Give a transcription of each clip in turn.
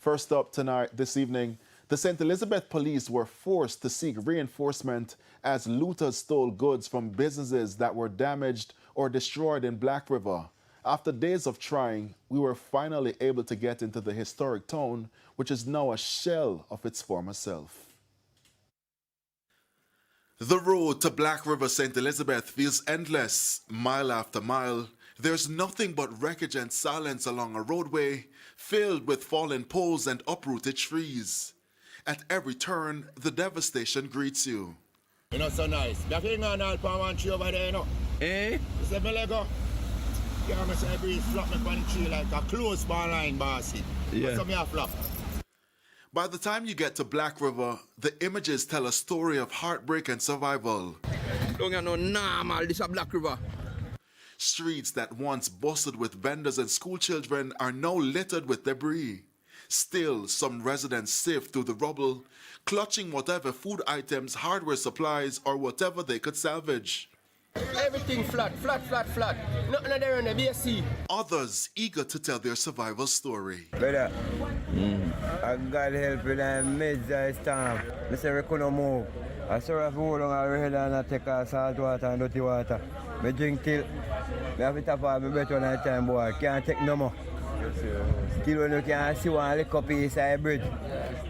First up this evening, the St. Elizabeth police were forced to seek reinforcement as looters stole goods from businesses that were damaged or destroyed in Black River. After days of trying, we were finally able to get into the historic town, which is now a shell of its former self. The road to Black River St. Elizabeth feels endless, mile after mile. There's nothing but wreckage and silence along a roadway filled with fallen poles and uprooted trees. At every turn, the devastation greets you. You know, so nice. Me have on all palm one tree over there, you know. Eh? You see me Lego? Yeah, me say breeze flop me on tree like a close ball line basket. Yeah. So me a flop. By the time you get to Black River, the images tell a story of heartbreak and survival. Don't get no normal, this is Black River. Streets that once bustled with vendors and school children are now littered with debris. Still, some residents sift through the rubble, clutching whatever food items, hardware supplies, or whatever they could salvage. Everything flat. Nothing there on the BSC. Others eager to tell their survival story. Brother, I got help in the midst of the storm. I say we couldn't move. I saw a food on our head and I take salt water and dirty water. I drink till I have to tap off my breath one at a time, boy. Can't take no more. Till when you can see one little piece of the bridge.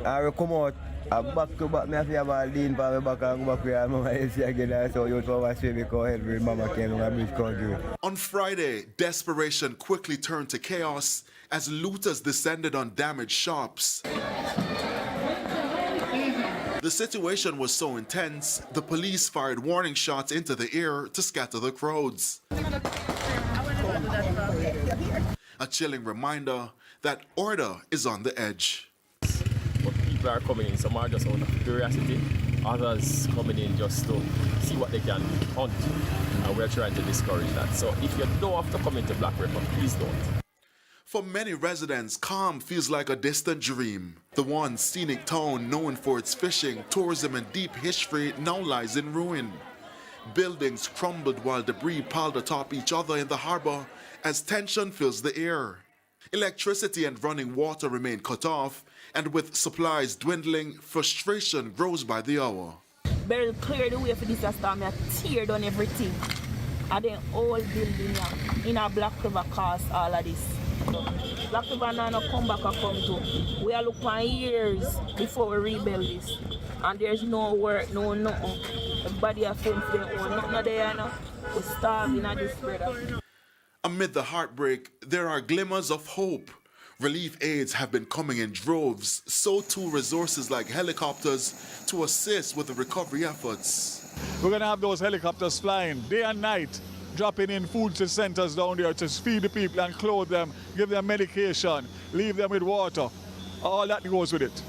I will come out. Back to back, I have to have a lean for my back and go back where I'm going to see again. So you to swim because every mama came on a bridge country. On Friday, desperation quickly turned to chaos as looters descended on damaged shops. The situation was so intense, the police fired warning shots into the air to scatter the crowds. A chilling reminder that order is on the edge. But people are coming in, some are just out of curiosity, others coming in just to see what they can hunt, and we're trying to discourage that. So if you don't have to come into Black River, please don't. For many residents, calm feels like a distant dream. The once scenic town known for its fishing, tourism, and deep history now lies in ruin. Buildings crumbled while debris piled atop each other in the harbor as tension fills the air. Electricity and running water remain cut off, and with supplies dwindling, frustration grows by the hour. Barely clear the way for disaster, I tear down everything. And then all building in a Black River cause all of this. Black River now come back and come to. We are looking for years before we rebuild this. And there's no work, no nothing. Everybody has fence their own. Nothing there now. We're starving at this, brother. Amid the heartbreak, there are glimmers of hope. Relief aids have been coming in droves, so too resources like helicopters to assist with the recovery efforts. We're going to have those helicopters flying day and night, dropping in food to centers down there to feed the people and clothe them, give them medication, leave them with water. All that goes with it.